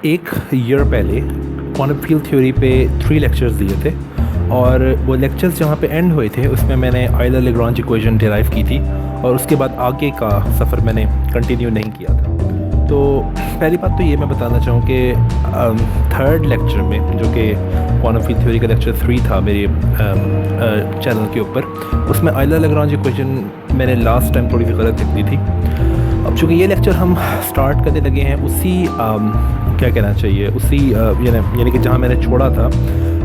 एक ईयर पहले quantum field theory पे 3 लेक्चर्स दिए थे और वो लेक्चर्स जहाँ पे एंड हुए थे उसमें मैंने आयलर-लैग्रांज इक्वेशन डिराइव की थी और उसके बाद आगे का सफ़र मैंने कंटिन्यू नहीं किया था। तो पहली बात तो ये मैं बताना चाहूँ कि थर्ड लेक्चर में, जो कि क्वांटम फील्ड थ्योरी का लेक्चर 3 था मेरे चैनल के ऊपर, उसमें आयलर-लैग्रांज इक्वेशन मैंने लास्ट टाइम थोड़ी सी गलत लिख दी थी। अब चूँकि ये लेक्चर हम स्टार्ट करने लगे हैं उसी क्या कहना चाहिए उसी यानी कि जहाँ मैंने छोड़ा था,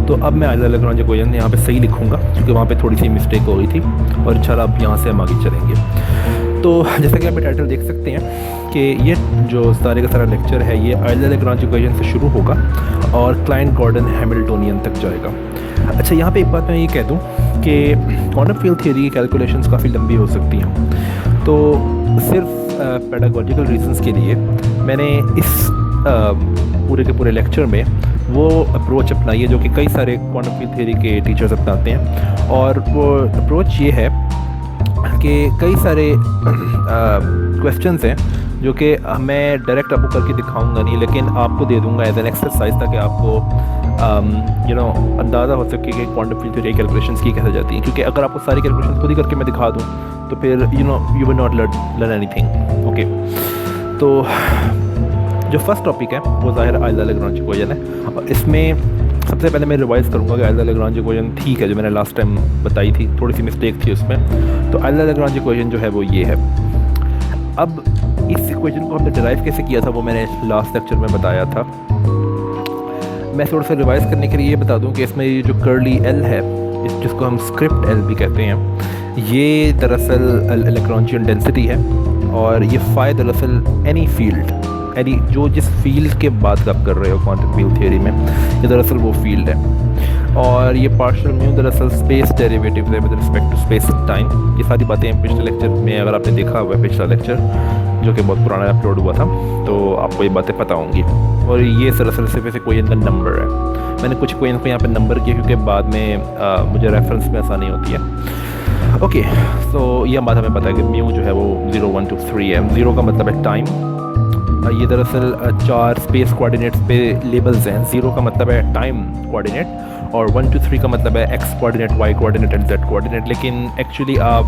तो अब मैं आयलर-लैग्रांज इक्वेशन यहाँ पे सही लिखूँगा क्योंकि वहाँ पे थोड़ी सी मिस्टेक हो गई थी और इंशाल्लाह अब यहाँ से हम आगे चलेंगे। तो जैसा कि आप टाइटल देख सकते हैं कि ये जो सारे का सारा लेक्चर है ये आयलर-लैग्रांज इक्वेशन से शुरू होगा और क्लाइंट-गॉर्डन हैमिल्टोनियन तक जाएगा। अच्छा, यहाँ पे एक बात मैं ये कह दूँ कि क्वांटम फील्ड थ्योरी की कैलकुलेशंस काफ़ी लंबी हो सकती हैं, तो सिर्फ पेडागोजिकल रीजंस के लिए मैंने इस पूरे के पूरे लेक्चर में वो अप्रोच अपनाई है जो कि कई सारे क्वांटम फील्ड थ्योरी के टीचर्स अपनाते हैं। और वो अप्रोच ये है कि कई सारे क्वेश्चंस हैं जो कि मैं डायरेक्ट आपको करके दिखाऊंगा नहीं, लेकिन आपको दे दूंगा एज एन एक्सरसाइज ताकि आपको अंदाज़ा हो सके कि क्वांटम फील्ड थ्योरी कैलकुलेशंस की कैसे जाती हैं। क्योंकि अगर आपको सारी कैलकुलेशंस खुद ही करके मैं दिखा दूँ तो फिर you will not learn anything. Okay, तो जो फर्स्ट टॉपिक है वो ज़ाहिर आयलर-लैग्रांज इक्वेशन है और इसमें सबसे पहले मैं रिवाइज़ करूँगा कि आयलर-लैग्रांज इक्वेशन ठीक है जो मैंने लास्ट टाइम बताई थी, थोड़ी सी मिस्टेक थी उसमें। तो आयलर-लैग्रांज इक्वेशन जो है वो ये है। अब इस इक्वेशन को हमने डिराइव कैसे किया था वो मैंने लास्ट लेक्चर में बताया था। मैं थोड़ा सा रिवाइज़ करने के लिए ये बता दूँ कि इसमें ये जो कर्ली एल है, जिसको हम स्क्रिप्ट एल भी कहते हैं, ये दरअसल लैग्रांजियन डेंसिटी है और ये फाई दरअसल एनी फील्ड, यानी जो जिस फील्ड के बात आप कर रहे हो क्वांटम फील्ड थ्योरी में, ये दरअसल वो फील्ड है। और ये पार्शियल म्यू दरअसल स्पेस डेरिवेटिव है with respect to space and time. ये सारी बातें पिछले लेक्चर में अगर आपने देखा हुआ है, पिछला लेक्चर जो कि बहुत पुराना अपलोड हुआ था, तो आपको ये बातें पता होंगी। और ये दरअसल सिर्फ ऐसे कोई इनका नंबर है। मैंने कुछ कोई इनको यहाँ पर नंबर किया क्योंकि बाद में मुझे रेफरेंस में आसानी होती है। ओके, तो यह बात हमें पता है कि म्यू जो है वो 0, 1, 2, 3 है। 0 का मतलब है टाइम। ये दरअसल 4 स्पेस कोऑर्डिनेट्स पे लेबल्स हैं। 0 का मतलब है टाइम कोऑर्डिनेट और 1, 2, 3 का मतलब है x coordinate, y coordinate and z coordinate. लेकिन एक्चुअली आप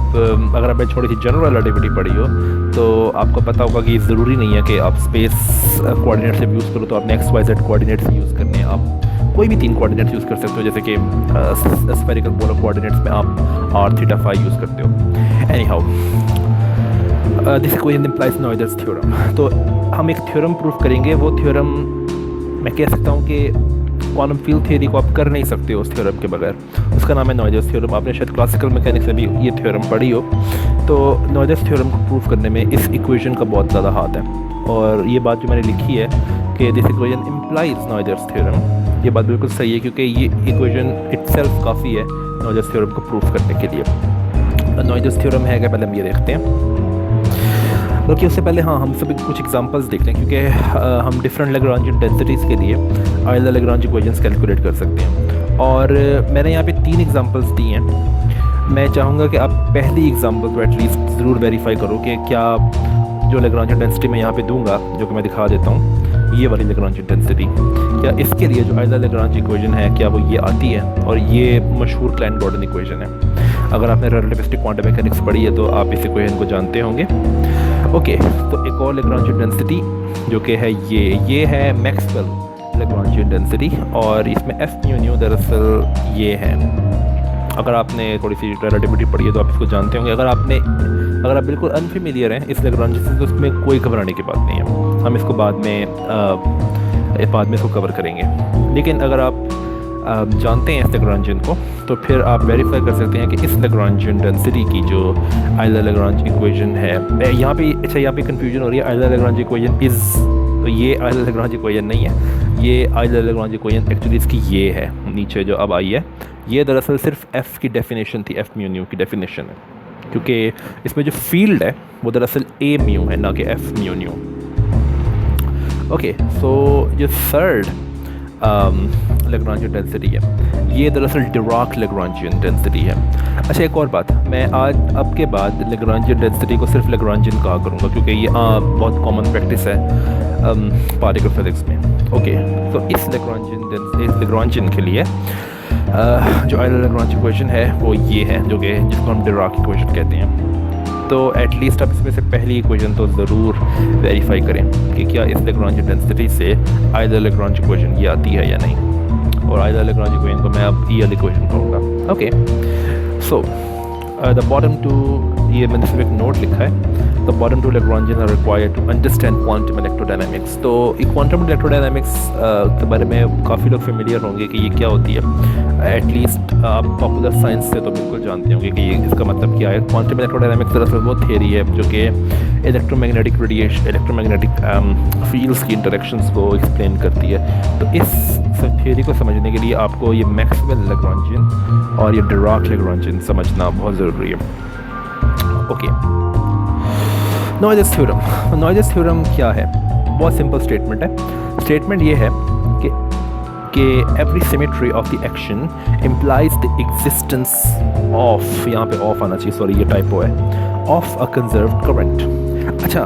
अगर आपने थोड़ी सी जनरल रिलेटिविटी पढ़ी हो तो आपको पता होगा कि ज़रूरी नहीं है कि आप स्पेस कोऑर्डिनेट से यूज़ करो तो आपने एक्स, वाई, जेड कोऑर्डिनेट से यूज़ करने हैं। आप कोई भी 3 कोऑर्डिनेट्स यूज़ कर सकते हो, जैसे कि स्फेरिकल पोलर कोऑर्डिनेट्स में आप r, थीटा, फाई यूज़ करते हो। Anyhow, this equation implies Noether's theorem. तो हम एक थ्योरम प्रूफ करेंगे। वो थ्योरम मैं कह सकता हूँ कि क्वांटम फील्ड थ्योरी को आप कर नहीं सकते हो उस थ्योरम के बगैर। उसका नाम है नॉइजर्स थ्योरम। आपने शायद क्लासिकल मैकेनिक्स में भी ये थ्योरम पढ़ी हो। तो नॉइजर्स थ्योरम को प्रूफ करने में इस इक्वेशन का बहुत ज़्यादा हाथ है। और ये बात जो मैंने लिखी है कि this equation implies Noether's theorem, ये बात बिल्कुल सही है क्योंकि ये इक्वेशन इटसेल्फ काफ़ी है नॉइजर्स थ्योरम को प्रूफ करने के लिए। नॉइजर्स थ्योरम है क्या, पहले हम ये देखते हैं। बल्कि उससे पहले हम सभी कुछ एग्जांपल्स देख लें क्योंकि हम डिफरेंट लैग्रांजियन डेंसिटीज़ के लिए आयलर-लैग्रांज इक्वेशंस कैलकुलेट कर सकते हैं। और मैंने यहाँ पे 3 एग्जांपल्स दी हैं। मैं चाहूँगा कि आप पहली एग्जांपल को एटलीस्ट ज़रूर वेरीफाई करो कि क्या जो लैग्रांजियन डेंसिटी मैं यहाँ पे दूँगा, जो कि मैं दिखा देता हूँ, ये वाली लैग्रांजियन डेंसिटी, क्या इसके लिए जो आयलर-लैग्रांज इक्वेशन है क्या वो ये आती है। और ये मशहूर क्लाइंट-गॉर्डन इक्वेशन है। अगर आपने रिलेटिविस्टिक क्वांटम मैकेनिक्स पढ़ी है तो आप इस इक्वेशन को जानते होंगे। ओके, तो एक और लैग्रांजियन डेंसिटी जो कि है ये है मैक्सवेल लैग्रांजियन डेंसिटी और इसमें एफ म्यू दरअसल ये है। अगर आपने थोड़ी सी रिलेटिविटी पढ़ी है तो आप इसको जानते होंगे। अगर आप बिल्कुल अनफेमिलियर हैं इस लैग्रांज से तो उसमें कोई घबराने की बात नहीं है। हम इसको बाद में इसको कवर करेंगे। लेकिन अगर आप जानते हैं इस लैग्रांजियन को तो फिर आप वेरीफाई कर सकते हैं कि इस लैग्रांजियन डेंसिटी की जो आयलर-लैग्रांज इक्वेशन है, यहाँ पे कन्फ्यूजन हो रही है। आयलर-लैग्रांज इक्वेशन इज़, तो ये आयलर-लैग्रांज इक्वेशन नहीं है, ये आयलर-लैग्रांज इक्वेशन एक्चुअली इसकी ये है नीचे जो अब आई है। ये दरअसल सिर्फ एफ़ की डेफिनेशन थी, एफ म्यू की डेफिनेशन है क्योंकि इसमें जो फील्ड है वो दरअसल ए म्यू है ना कि एफ म्यू। ओके, सो जो थर्ड लेग्रांजियन डेंसिटी है, ये दरअसल डिराक लेग्रांजियन डेंसिटी है। अच्छा, एक और बात, मैं आज अब के बाद लेग्रांजियन डेंसिटी को सिर्फ लेग्रांजियन कहा करूँगा, क्योंकि ये बहुत कॉमन प्रैक्टिस है पार्टिकल फिजिक्स में। ओके, तो इस लेग्रांजियन के लिए जो आइडियल लेग्रांज इक्वेशन है वो ये है, जो कि जिसको हम डिराक इक्वेशन कहते हैं। तो एटलीस्ट आप इसमें से पहली इक्वेशन तो ज़रूर वेरीफाई करें कि क्या इस लेग्रांज डेंसिटी से आइडियल लेग्रांज इक्वेशन ये आती है या नहीं। और आइडियल लेग्रांज इक्वेशन को मैं अब ईयल इक्वेशन कहूँगा। Okay, so the bottom two, ये मैंने सिर्फ एक नोट लिखा है, the bottom two Lagrangian are required to understand quantum electrodynamics. तो क्वांटम इलेक्ट्रोडायनामिक्स के बारे में काफ़ी लोग फेमिलियर होंगे कि ये क्या होती है। एटलीस्ट आप पॉपुलर साइंस से तो बिल्कुल जानते होंगे कि ये इसका मतलब क्या है। क्वांटम इलेक्ट्रोडायनामिक्स दरअसल वो थियरी है जो कि इलेक्ट्रोमैग्नेटिक रेडिएशन, इलेक्ट्रोमैग्नेटिक फील्ड्स की इंटरेक्शंस को एक्सप्लेन करती है। तो इस थियरी को समझने के लिए आपको ये मैक्सवेल लेग्रांजियन और ये डिराक लेग्रांजियन समझना बहुत ज़रूरी है। Okay, noises theorem. Noises theorem क्या है? बहुत सिंपल स्टेटमेंट है। स्टेटमेंट ये है कि every symmetry of the action implies the existence of, यहाँ पे ऑफ आना चाहिए, सॉरी ये टाइपो है, ऑफ अ कंजर्व्ड करंट। अच्छा,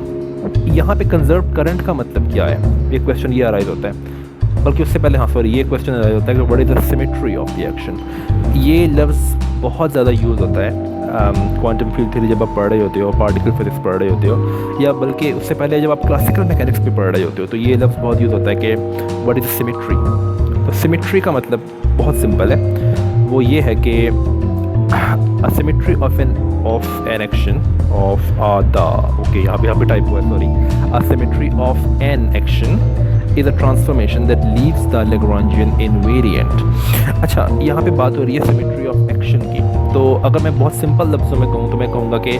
यहाँ पे कंजर्व्ड करंट का मतलब क्या है? ये क्वेश्चन ये अराइज होता है, बल्कि उससे पहले, हाँ सॉरी, ये क्वेश्चन अराइज होता है कि what is the symmetry of the action. ये लफ्ज़ बहुत ज़्यादा यूज़ होता है क्वांटम फील्ड थ्योरी जब आप पढ़ रहे होते हो, पार्टिकल फिजिक्स पढ़ रहे होते हो, या बल्कि उससे पहले जब आप क्लासिकल मैकेनिक्स भी पढ़ रहे होते हो, तो ये लफ्ज़ बहुत यूज़ होता है कि व्हाट इज़ सिमेट्री। तो सिमेट्री का मतलब बहुत सिंपल है, वो ये है कि a symmetry of an action of यहाँ पे टाइप हुआ है, sorry, a symmetry of an action is a transformation that leaves the Lagrangian invariant। अच्छा, यहाँ पे बात हो रही है सिमेट्री ऑफ एक्शन की। तो अगर मैं बहुत सिंपल लफ्ज़ों में कहूँ तो मैं कहूँगा कि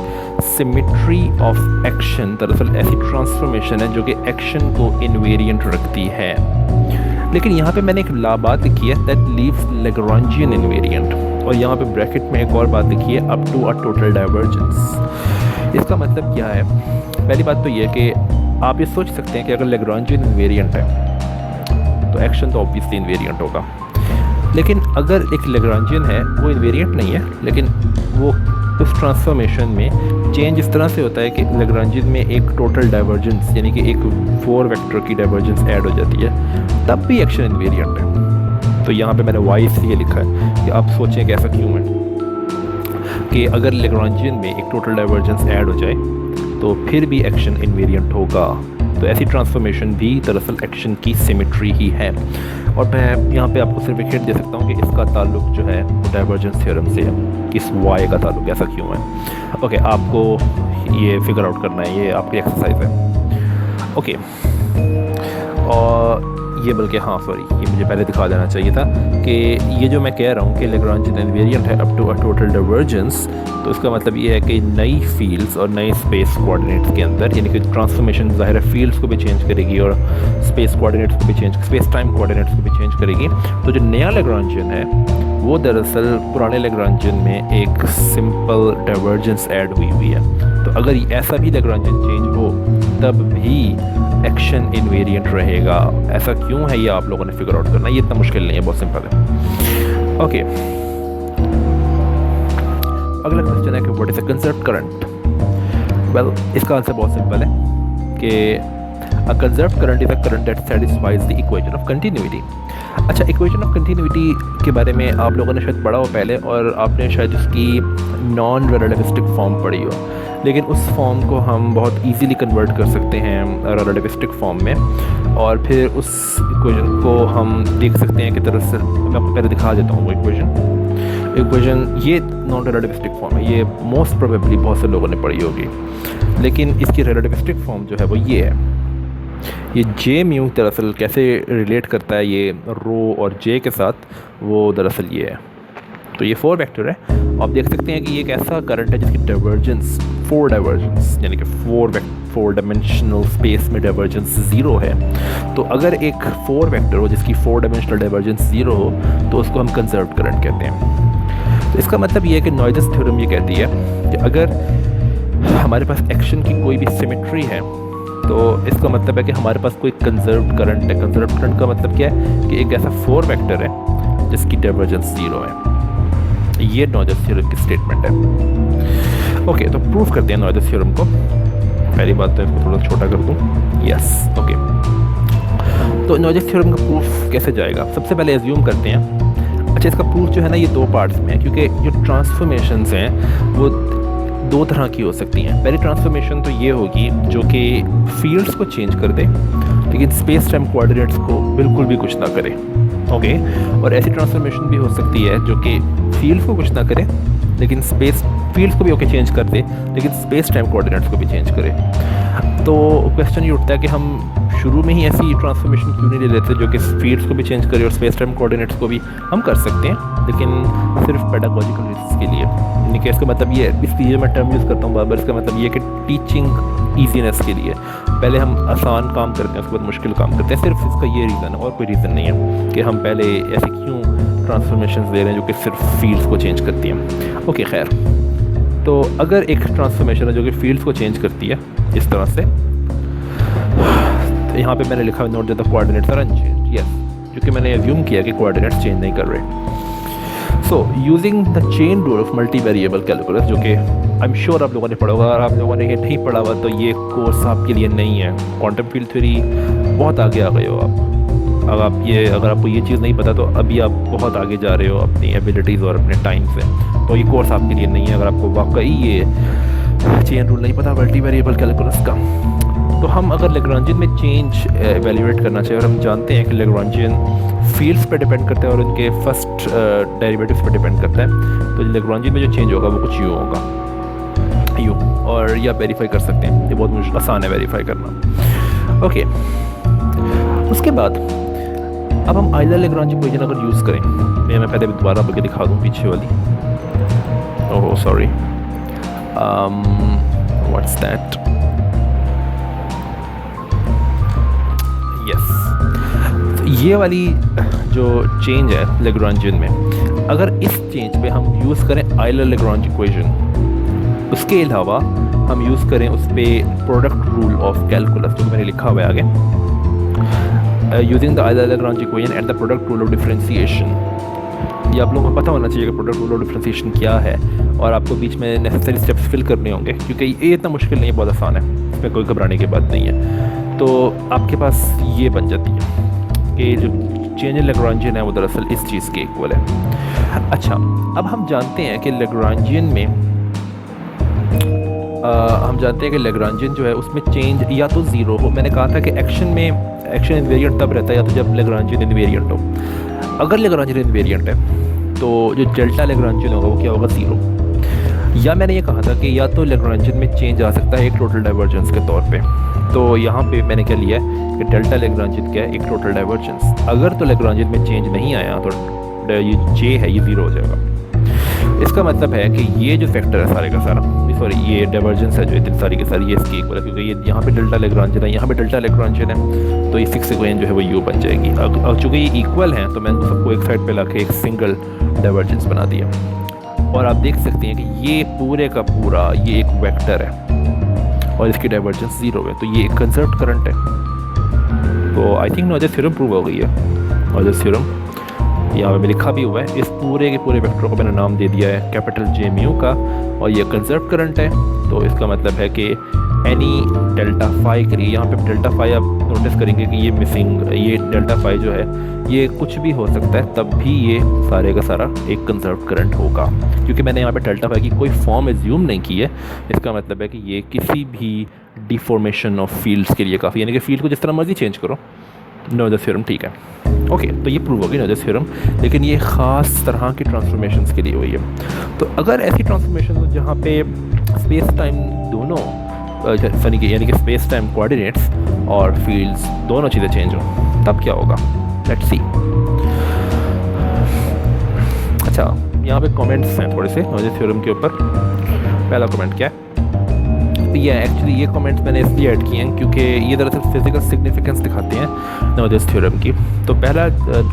सिमेट्री ऑफ एक्शन दरअसल ऐसी ट्रांसफॉर्मेशन है जो कि एक्शन को इन्वेरिएंट रखती है। लेकिन यहाँ पे मैंने एक बात लिखी है, दैट लीव्स Lagrangian invariant, और यहाँ पे ब्रैकेट में एक और बात लिखी है, up to a total divergence. इसका मतलब क्या है? पहली बात तो ये कि आप ये सोच सकते हैं कि अगर Lagrangian इन्वेरिएंट है तो एक्शन तो ऑब्वियसली इन्वेरिएंट होगा। लेकिन अगर एक Lagrangian है, वो इन्वेरिएंट नहीं है, लेकिन वो उस ट्रांसफॉर्मेशन में चेंज इस तरह से होता है कि Lagrangian में एक टोटल डाइवर्जेंस, यानी कि एक 4 वेक्टर की डाइवर्जेंस ऐड हो जाती है, तब भी एक्शन इन्वेरिएंट है। तो यहाँ पे मैंने वाई इसलिए लिखा है कि आप सोचें कि ऐसा क्यों है कि अगर Lagrangian में एक टोटल डाइवर्जेंस ऐड हो जाए तो फिर भी एक्शन इन्वेरिएंट होगा। तो ऐसी ट्रांसफॉर्मेशन भी दरअसल एक्शन की सिमेट्री ही है। और मैं यहाँ पे आपको सिर्फ एक हिंट दे सकता हूँ कि इसका ताल्लुक जो है वो डाइवर्जेंस थ्योरम से है, किस वाई का ताल्लुक, ऐसा क्यों है। ओके, आपको ये फिगर आउट करना है, ये आपकी एक्सरसाइज है। ओके, और ये बल्कि हाँ सॉरी, ये मुझे पहले दिखा देना चाहिए था कि ये जो मैं कह रहा हूँ कि Lagrangian इन्वेरिएंट है up to a total divergence, तो इसका मतलब ये है कि नई फील्ड्स और नए स्पेस कोऑर्डिनेट्स के अंदर, यानी कि ट्रांसफॉर्मेशन ज़ाहिर है फील्ड्स को भी चेंज करेगी और स्पेस कोऑर्डिनेट्स को भी चेंज, स्पेस टाइम कोऑर्डिनेट्स को भी चेंज करेगी। तो जो नया Lagrangian है वो दरअसल पुराने Lagrangian में एक सिंपल डाइवर्जेंस ऐड हुई है। तो अगर ऐसा भी Lagrangian चेंज हो तब भी एक्शन इन्वेरिएंट रहेगा। ऐसा क्यों है ये आप लोगों ने फिगर आउट करना, ये इतना मुश्किल नहीं है, बहुत सिंपल है। ओके, अगला क्वेश्चन है कि what is a conserved current. Well, इसका आंसर बहुत सिंपल है कि a conserved current is a current that satisfies the equation of continuity. अच्छा, इक्वेशन ऑफ कंटिन्यूटी के बारे में आप लोगों ने शायद पढ़ा हो पहले, और आपने शायद उसकी नॉन रिलेटिविस्टिक फॉर्म पढ़ी हो, लेकिन उस फॉर्म को हम बहुत इजीली कन्वर्ट कर सकते हैं रिलेटिविस्टिक फॉर्म में, और फिर उस इक्वेशन को हम देख सकते हैं कि दरअसल मैं आपको पहले दिखा देता हूँ वो इक्वेशन ये नॉन रिलेटिविस्टिक फॉर्म है, ये मोस्ट प्रोबेबली बहुत से लोगों ने पढ़ी होगी, लेकिन इसकी रिलेटिविस्टिक फॉर्म जो है वो ये है। ये जे म्यू दरअसल कैसे रिलेट करता है ये रो और जे के साथ, वो दरअसल ये है। तो ये 4 वेक्टर है, आप देख सकते हैं कि ये एक ऐसा करंट है जिसकी डाइवर्जेंस 4 डाइवर्जेंस, यानी कि 4 डायमेंशनल स्पेस में डाइवर्जेंस 0 है। तो अगर एक 4 वेक्टर हो जिसकी 4 डायमेंशनल डाइवर्जेंस 0 हो तो उसको हम कंजर्व्ड करंट कहते हैं। तो इसका मतलब ये है कि नॉइजेस थ्योरम ये कहती है कि अगर हमारे पास एक्शन की कोई भी सिमेट्री है तो इसका मतलब है कि हमारे पास कोई कंजर्व्ड करंट है। कंजर्व्ड करंट का मतलब क्या है कि एक ऐसा 4 वेक्टर है जिसकी डाइवर्जेंस 0 है। ये नॉइजर थ्योरम की स्टेटमेंट है। ओके, तो प्रूफ करते हैं नॉइजर थ्योरम को। पहली बात तो इसको थोड़ा छोटा कर दूँ। Yes, okay. तो नॉइजर थ्योरम का प्रूफ कैसे जाएगा? सबसे पहले एज्यूम करते हैं, अच्छा इसका प्रूफ जो है ना ये 2 पार्ट्स में है, क्योंकि जो ट्रांसफॉर्मेशंस हैं वो 2 तरह की हो सकती हैं। पहली ट्रांसफॉर्मेशन तो ये होगी जो कि फील्ड्स को चेंज कर दे लेकिन स्पेस टाइम कोऑर्डिनेट्स को बिल्कुल भी कुछ ना करे। ओके, और ऐसी ट्रांसफॉर्मेशन भी हो सकती है जो कि फील्ड को कुछ ना करे लेकिन स्पेस फील्ड्स को भी ओके चेंज कर दे लेकिन स्पेस टाइम कोऑर्डिनेट्स को भी चेंज करे। तो क्वेश्चन ये उठता है कि हम शुरू में ही ऐसी ट्रांसफॉर्मेशन क्यों नहीं ले लेते जो कि फील्ड्स को भी चेंज करे और स्पेस टाइम कोऑर्डिनेट्स को भी? हम कर सकते हैं लेकिन सिर्फ पेडागोजिकल रीजंस के लिए। यानी कि इसका मतलब ये है, इसलिए मैं टर्म यूज़ करता हूँ बार बार, इसका मतलब ये है कि टीचिंग ईजीनेस के लिए पहले हम आसान काम करते हैं उसके बाद मुश्किल काम करते हैं। सिर्फ इसका ये रीज़न है और कोई रीज़न नहीं है कि हम पहले ऐसे क्यों ट्रांसफॉर्मेशन दे रहे हैं जो कि सिर्फ फील्ड्स को चेंज करती हैं। ओके, खैर, तो अगर एक ट्रांसफॉर्मेशन है जो कि फील्ड्स को चेंज करती है इस तरह से, तो यहाँ पे मैंने लिखा है note that the coordinates are unchanged. Yes, क्योंकि मैंने एज्यूम किया कि कोऑर्डिनेट्स चेंज नहीं कर रहे। So using the chain rule of multi variable calculus, जो कि आई एम श्योर आप लोगों ने पढ़ा होगा, अगर आप लोगों ने ये नहीं पढ़ा हुआ तो ये कोर्स आपके लिए नहीं है। क्वांटम फील्ड थ्योरी बहुत आगे आ गए हो आप। अगर आपको ये चीज़ नहीं पता तो अभी आप बहुत आगे जा रहे हो अपनी एबिलिटीज़ और अपने टाइम से। तो ये कोर्स आपके लिए नहीं है अगर आपको वाकई ये चेन रूल नहीं पता मल्टी वेरिएबल कैलकुलस का। तो हम अगर लेग्रांजियन में चेंज एवेल्यूएट करना चाहिए और हम जानते हैं कि लेग्रांजियन फील्ड्स पे डिपेंड करता है और उनके फर्स्ट डेरिवेटिव्स पे डिपेंड करता है, तो लेग्रांजियन में जो चेंज होगा वो कुछ यूँ होगा, यूँ। और ये आप वेरीफाई कर सकते हैं, ये बहुत आसान है वेरीफाई करना। ओके, उसके बाद अब हम आइलर लेग्रांज इक्वेशन अगर यूज़ करें, मैं पहले दोबारा करके दिखा दूँ पीछे वाली। Oh sorry, what's that? Yes, ये वाली जो चेंज है लेग्रांजियन में, अगर इस चेंज पे हम यूज़ करें आइलर लेग्रांज इक्वेशन, उसके अलावा हम यूज़ करें उस पर प्रोडक्ट रूल ऑफ कैलकुलस जो मैंने लिखा हुआ है आगे, using the Euler Lagrange equation and the product rule of differentiation. ये आप लोगों को पता होना चाहिए कि प्रोडक्ट रूल ऑफ डिफरेंशिएशन क्या है और आपको बीच में नेसेसरी स्टेप्स फिल करने होंगे, क्योंकि ये इतना मुश्किल नहीं है, बहुत आसान है, इसमें कोई घबराने की बात नहीं है। तो आपके पास ये बन जाती है कि जो चेंज इन लेग्रांजियन है वो दरअसल इस चीज़ के इक्वल है। अच्छा, अब हम जानते हैं कि लेग्रांजियन में हम जानते हैं कि लेग्रांजियन जो है उसमें चेंज या तो ज़ीरो हो। मैंने कहा था कि एक्शन इनवेरिएंट तब रहता है या तो जब लेग्रांजियन इनवेरिएंट हो। अगर लेग्रांजियन इनवेरिएंट है तो जो डेल्टा लेग्रांजियन होगा वो क्या होगा? ज़ीरो। या मैंने ये कहा था कि या तो लेग्रांजियन में चेंज आ सकता है एक टोटल डाइवर्जेंस के तौर पे, तो यहाँ पे मैंने क्या लिया है कि डेल्टा लेग्रांजियन क्या है? एक टोटल डाइवर्जेंस। अगर तो लेग्रांजियन में चेंज नहीं आया तो ये जे है ये ज़ीरो हो जाएगा। इसका मतलब है कि ये जो फैक्टर है सारे का सारा, सॉरी ये डाइवर्जेंस है जो इतनी सारी की सारी ये इसकी इक्वल है, क्योंकि ये यहाँ पे डेल्टा लेग्रांजियन है, यहाँ पे डेल्टा लेग्रांजियन है, तो ये फिक्स इक्वेशन जो है वो यू बन जाएगी। अब चूँकि ये इक्वल हैं तो मैंने सबको एक साइड पे ला के एक सिंगल डाइवर्जेंस बना दिया, और आप देख सकते हैं कि ये पूरे का पूरा ये एक वेक्टर है और इसकी डाइवर्जेंस ज़ीरो है, तो ये एक कंजर्व्ड करंट है। तो I think noise theorem prove हो गई है। नॉइजर थ्योरम यहाँ पे लिखा भी हुआ है, इस पूरे के पूरे वेक्टर को मैंने नाम दे दिया है कैपिटल जे म्यू का, और ये कंजर्व्ड करंट है। तो इसका मतलब है कि एनी डेल्टा फाई के लिए, यहाँ पे डेल्टा फाई आप नोटिस करेंगे कि ये मिसिंग, ये डेल्टा फाई जो है ये कुछ भी हो सकता है, तब भी ये सारे का सारा एक कंजर्व्ड करंट होगा, क्योंकि मैंने यहाँ पे डेल्टा फाई की कोई फॉर्म एज्यूम नहीं की है। इसका मतलब है कि ये किसी भी डिफॉर्मेशन ऑफ फील्ड्स के लिए काफ़ी, यानी कि फील्ड को जिस तरह मर्जी चेंज करो, नॉइजर थ्योरम ठीक है। ओके, तो ये प्रूव होगी नॉइजर थ्योरम, लेकिन ये ख़ास तरह की ट्रांसफॉर्मेशंस के लिए हुई है। तो अगर ऐसी ट्रांसफॉर्मेशन हो जहाँ पे स्पेस टाइम दोनों यानी कि स्पेस टाइम कोऑर्डिनेट्स और फील्ड्स दोनों चीज़ें चेंज हो, तब क्या होगा? Let's see. अच्छा, यहाँ पे कमेंट्स हैं थोड़े से नॉइजर थ्योरम के ऊपर। पहला कमेंट क्या है? ये एक्चुअली ये कमेंट्स मैंने इसलिए ऐड किए हैं क्योंकि ये दरअसल फिजिकल सिग्निफिकेंस दिखाते हैं नॉइजेस थ्योरम की। तो पहला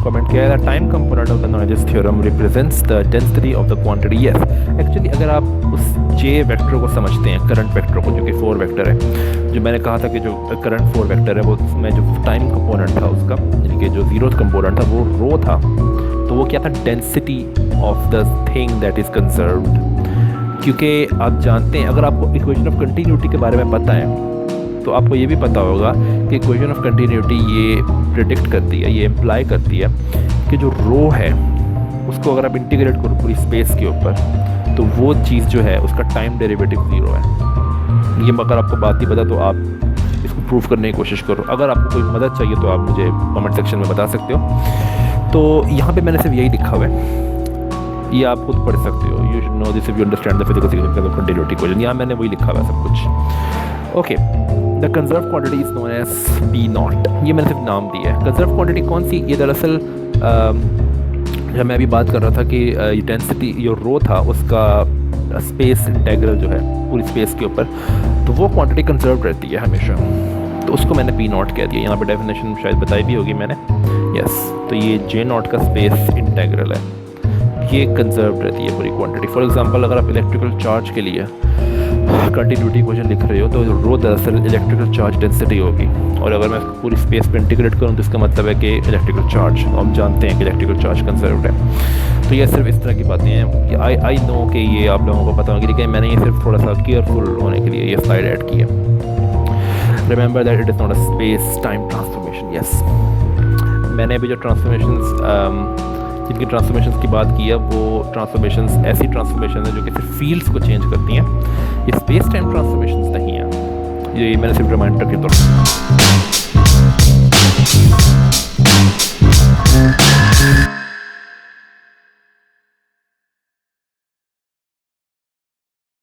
कमेंट क्या है, the time component of the noises theorem represents the density of the quantity. Yes, actually अगर आप उस जे वेक्टर को समझते हैं, करंट वेक्टर को, जो कि 4 वेक्टर है, जो मैंने कहा था कि जो करंट 4 वेक्टर है वो उसमें जो टाइम कंपोनेंट था उसका, यानी कि जो 0th कंपोनेंट था वो रो था, तो वो क्या था, density of the thing that is conserved. क्योंकि आप जानते हैं, अगर आपको इक्वेशन ऑफ कंटिन्यूटी के बारे में पता है तो आपको ये भी पता होगा कि इक्वेशन ऑफ कंटिन्यूटी ये प्रेडिक्ट करती है, ये इम्प्लाई करती है कि जो रो है उसको अगर आप इंटीग्रेट करो पूरी स्पेस के ऊपर तो वो चीज़ जो है उसका टाइम डेरिवेटिव 0 है। ये अगर आपको बात नहीं पता तो आप इसको प्रूव करने की कोशिश करो। अगर आपको कोई मदद चाहिए तो आप मुझे कमेंट सेक्शन में बता सकते हो। तो यहाँ पे मैंने सिर्फ यही लिखा हुआ है, ये आप खुद पढ़ सकते हो। You should know this if you understand the physical significance of continuity equation. यहाँ मैंने वही लिखा हुआ है सब कुछ। Okay, the conserve quantity is known as P naught. ये मैंने सिर्फ नाम दिया है। कंजर्व क्वांटिटी कौन सी, ये दरअसल जब मैं अभी बात कर रहा था कि डेंसिटी जो रो था उसका स्पेस इंटेग्रल जो है पूरी स्पेस के ऊपर, तो वो क्वांटिटी कंजर्व रहती है हमेशा, तो उसको मैंने पी नॉट कह दिया। यहाँ पे डेफिनेशन शायद बताई भी होगी मैंने। यस, तो ये जे नॉट का स्पेस इंटेग्रल है, ये कंजर्व रहती है पूरी क्वांटिटी। फॉर एग्जांपल अगर आप इलेक्ट्रिकल चार्ज के लिए कंटिन्यूटी इक्वेशन लिख रहे हो तो रो दरअसल इलेक्ट्रिकल चार्ज डेंसिटी होगी, और अगर मैं इसको पूरी स्पेस पे इंटीग्रेट करूँ तो इसका मतलब है कि इलेक्ट्रिकल चार्ज, हम जानते हैं कि इलेक्ट्रिकल चार्ज कंजर्व्ड है। तो ये सिर्फ इस तरह की बातें हैं। आई नो कि ये आप लोगों को पता होगी, लेकिन मैंने ये सिर्फ थोड़ा सा केयरफुल होने के लिए ये स्लाइड ऐड की है। Remember that it is not a space time transformation. Yes, मैंने अभी जो ट्रांसफॉर्मेशंस जिनकी ट्रांसफॉर्मेशंस की बात की है वो ट्रांसफॉर्मेशंस ऐसी ट्रांसफॉर्मेशन है जो कि सिर्फ फील्ड्स को चेंज करती हैं, ये स्पेस टाइम ट्रांसफॉर्मेशंस नहीं है। ये मैंने सिर्फ रिमाइंडर के तौर पर